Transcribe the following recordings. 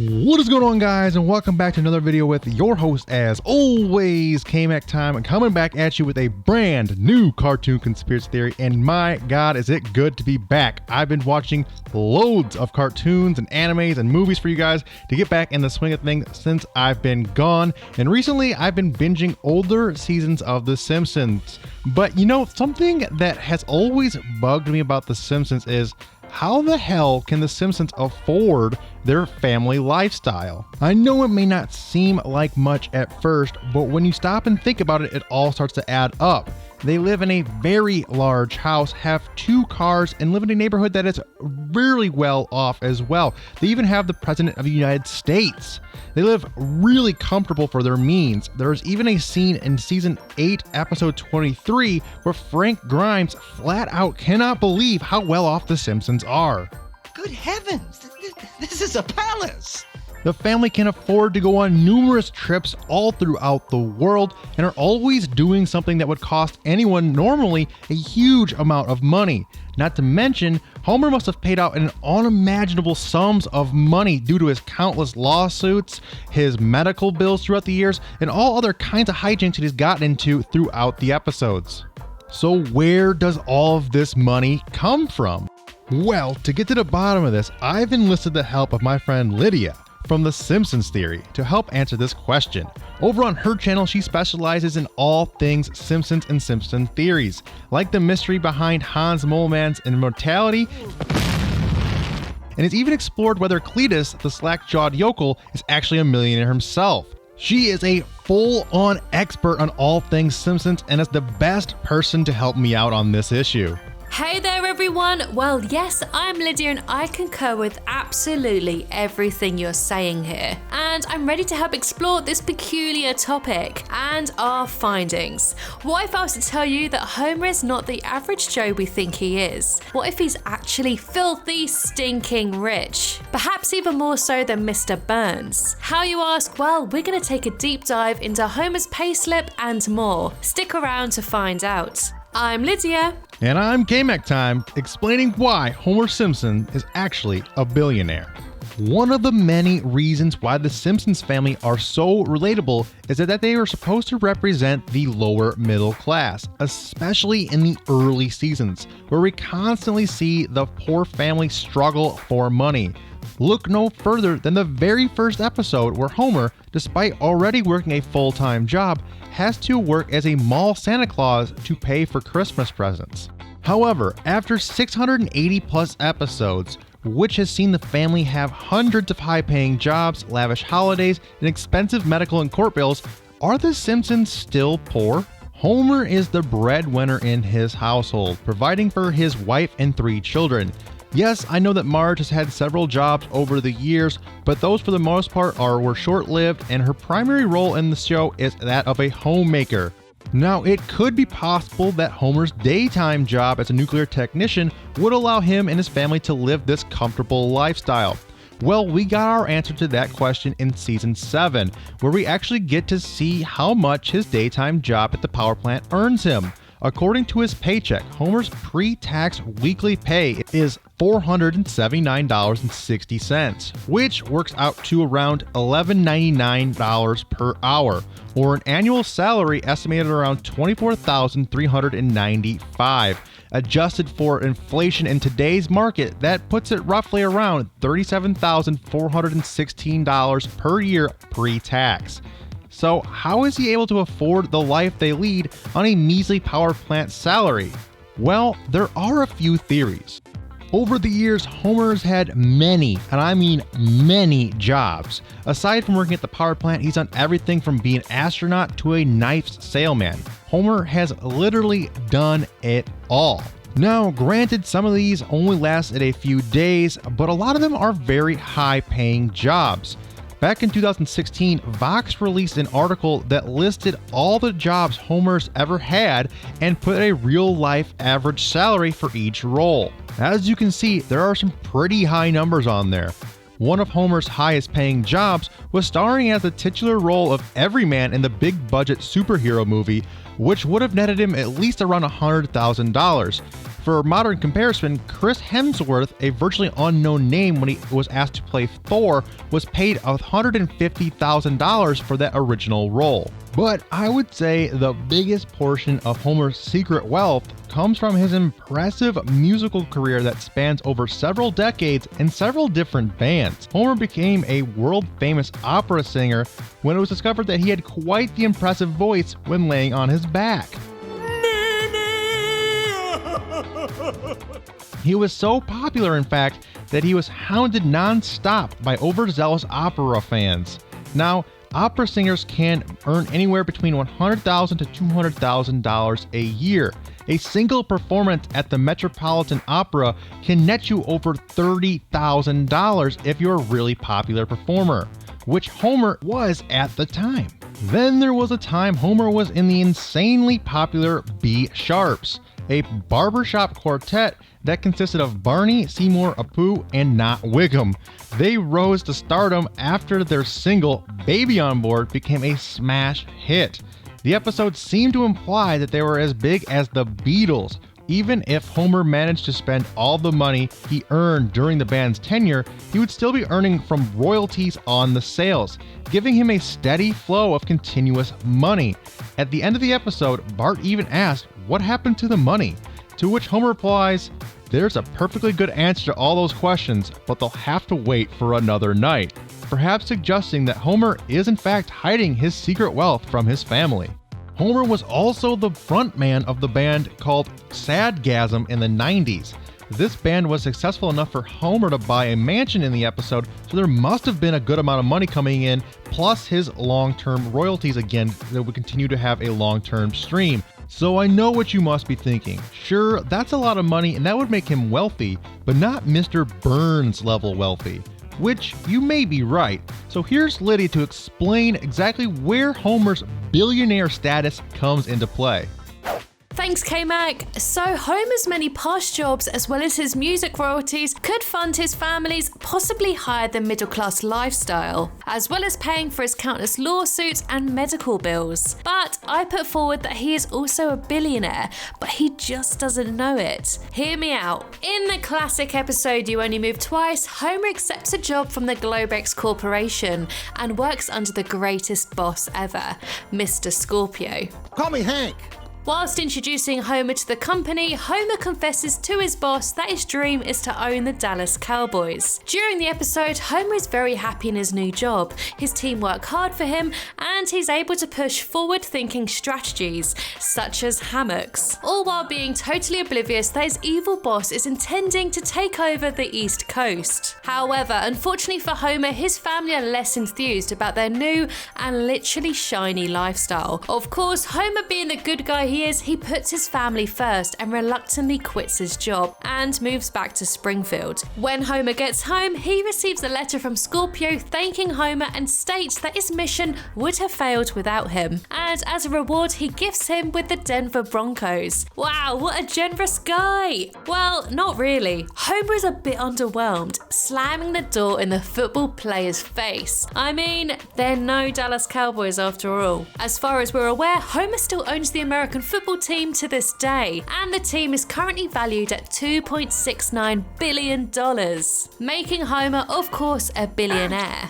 What is going on, guys, and welcome back to another video with your host, as always, K-Mac Time, and coming back at you with a brand new cartoon conspiracy theory. And my god, is it good to be back. I've been watching loads of cartoons and animes and movies for you guys to get back in the swing of things since I've been gone, and recently I've been binging older seasons of The Simpsons. But you know, something that has always bugged me about The Simpsons is how the hell can the Simpsons afford their family lifestyle? I know it may not seem like much at first, but when you stop and think about it, it all starts to add up. They live in a very large house, have 2 cars, and live in a neighborhood that is really well off as well. They even have the President of the United States. They live really comfortable for their means. There's even a scene in season 8, episode 23, where Frank Grimes flat out cannot believe how well off the Simpsons are. Good heavens, this is a palace! The family can afford to go on numerous trips all throughout the world and are always doing something that would cost anyone normally a huge amount of money. Not to mention, Homer must have paid out an unimaginable sums of money due to his countless lawsuits, his medical bills throughout the years, and all other kinds of hijinks that he's gotten into throughout the episodes. So where does all of this money come from? Well, to get to the bottom of this, I've enlisted the help of my friend Lydia from the Simpsons Theory to help answer this question. Over on her channel, she specializes in all things Simpsons and Simpson theories, like the mystery behind Hans Moleman's immortality, and has even explored whether Cletus, the slack-jawed yokel, is actually a millionaire himself. She is a full-on expert on all things Simpsons and is the best person to help me out on this issue. Hey there everyone! Well, yes, I'm Lydia and I concur with absolutely everything you're saying here. And I'm ready to help explore this peculiar topic and our findings. What if I was to tell you that Homer is not the average Joe we think he is? What if he's actually filthy, stinking rich? Perhaps even more so than Mr. Burns. How, you ask? Well, we're going to take a deep dive into Homer's payslip and more. Stick around to find out. I'm Lydia. And I'm K-Mac Time, explaining why Homer Simpson is actually a billionaire. One of the many reasons why the Simpsons family are so relatable is that they are supposed to represent the lower middle class, especially in the early seasons, where we constantly see the poor family struggle for money. Look no further than the very first episode where Homer, despite already working a full-time job, has to work as a mall Santa Claus to pay for Christmas presents. However, after 680 plus episodes, which has seen the family have hundreds of high-paying jobs, lavish holidays, and expensive medical and court bills, are the Simpsons still poor? Homer is the breadwinner in his household, providing for his wife and 3 children. Yes, I know that Marge has had several jobs over the years, but those for the most part were short-lived, and her primary role in the show is that of a homemaker. Now, it could be possible that Homer's daytime job as a nuclear technician would allow him and his family to live this comfortable lifestyle. Well, we got our answer to that question in season 7, where we actually get to see how much his daytime job at the power plant earns him. According to his paycheck, Homer's pre-tax weekly pay is $479.60, which works out to around $11.99 per hour, or an annual salary estimated around $24,395. Adjusted for inflation in today's market, that puts it roughly around $37,416 per year pre-tax. So how is he able to afford the life they lead on a measly power plant salary? Well, there are a few theories. Over the years, Homer's had many, and I mean many, jobs. Aside from working at the power plant, he's done everything from being an astronaut to a knives salesman. Homer has literally done it all. Now, granted, some of these only lasted a few days, but a lot of them are very high-paying jobs. Back in 2016, Vox released an article that listed all the jobs Homer's ever had and put a real-life average salary for each role. As you can see, there are some pretty high numbers on there. One of Homer's highest paying jobs was starring as the titular role of Everyman in the big budget superhero movie, which would have netted him at least around $100,000. For modern comparison, Chris Hemsworth, a virtually unknown name when he was asked to play Thor, was paid $150,000 for that original role. But I would say the biggest portion of Homer's secret wealth comes from his impressive musical career that spans over several decades in several different bands. Homer became a world-famous opera singer when it was discovered that he had quite the impressive voice when laying on his back. He was so popular, in fact, that he was hounded non-stop by overzealous opera fans. Now, opera singers can earn anywhere between $100,000 to $200,000 a year. A single performance at the Metropolitan Opera can net you over $30,000 if you're a really popular performer, which Homer was at the time. Then there was a time Homer was in the insanely popular B-Sharps, a barbershop quartet that consisted of Barney, Seymour, Apu, and Not Wiggum. They rose to stardom after their single, Baby on Board, became a smash hit. The episode seemed to imply that they were as big as the Beatles. Even if Homer managed to spend all the money he earned during the band's tenure, he would still be earning from royalties on the sales, giving him a steady flow of continuous money. At the end of the episode, Bart even asked, "What happened to the money?" To which Homer replies, "There's a perfectly good answer to all those questions, but they'll have to wait for another night," perhaps suggesting that Homer is in fact hiding his secret wealth from his family. Homer was also the frontman of the band called Sadgasm in the 90s. This band was successful enough for Homer to buy a mansion in the episode, so there must have been a good amount of money coming in, plus his long-term royalties again that would continue to have a long-term stream. So I know what you must be thinking. Sure, that's a lot of money and that would make him wealthy, but not Mr. Burns level wealthy. Which you may be right. So here's Lydia to explain exactly where Homer's billionaire status comes into play. Thanks, K-Mac. So Homer's many past jobs as well as his music royalties could fund his family's possibly higher than middle class lifestyle, as well as paying for his countless lawsuits and medical bills. But I put forward that he is also a billionaire, but he just doesn't know it. Hear me out. In the classic episode You Only Move Twice, Homer accepts a job from the Globex Corporation and works under the greatest boss ever, Mr. Scorpio. Call me Hank. Whilst introducing Homer to the company, Homer confesses to his boss that his dream is to own the Dallas Cowboys. During the episode, Homer is very happy in his new job. His team work hard for him, and he's able to push forward-thinking strategies, such as hammocks, all while being totally oblivious that his evil boss is intending to take over the East Coast. However, unfortunately for Homer, his family are less enthused about their new and literally shiny lifestyle. Of course, Homer being the good guy he puts his family first and reluctantly quits his job and moves back to Springfield. When Homer gets home, he receives a letter from Scorpio thanking Homer and states that his mission would have failed without him. And as a reward, he gifts him with the Denver Broncos. Wow, what a generous guy! Well, not really. Homer is a bit underwhelmed, slamming the door in the football player's face. I mean, they're no Dallas Cowboys after all. As far as we're aware, Homer still owns the American football team to this day, and the team is currently valued at $2.69 billion, making Homer, of course, a billionaire.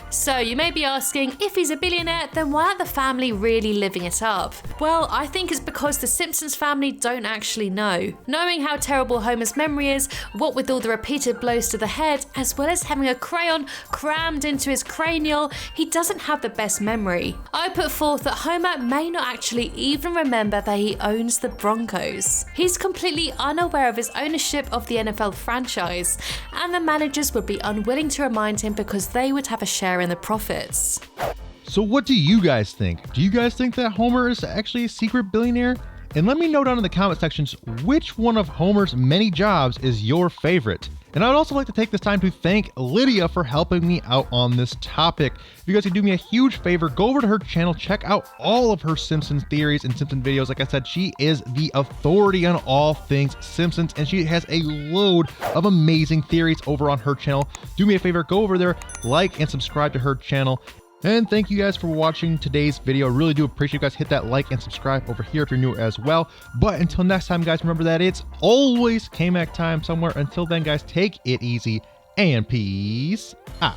So you may be asking, if he's a billionaire, then why aren't the family really living it up? Well, I think it's because the Simpsons family don't actually know. Knowing how terrible Homer's memory is, what with all the repeated blows to the head, as well as having a crayon crammed into his cranial, he doesn't have the best memory. I put forth that Homer may not actually even remember that he owns the Broncos. He's completely unaware of his ownership of the NFL franchise, and the managers would be unwilling to remind him because they would have a share in the profits. So what do you guys think? Do you guys think that Homer is actually a secret billionaire? And let me know down in the comment sections which one of Homer's many jobs is your favorite. And I'd also like to take this time to thank Lydia for helping me out on this topic. If you guys could do me a huge favor, go over to her channel, check out all of her Simpsons theories and Simpson videos. Like I said, she is the authority on all things Simpsons, and she has a load of amazing theories over on her channel. Do me a favor, go over there, like and subscribe to her channel. And thank you guys for watching today's video. I really do appreciate you guys. Hit that like and subscribe over here if you're new as well. But until next time, guys, remember that it's always K-Mac time somewhere. Until then, guys, take it easy and peace out.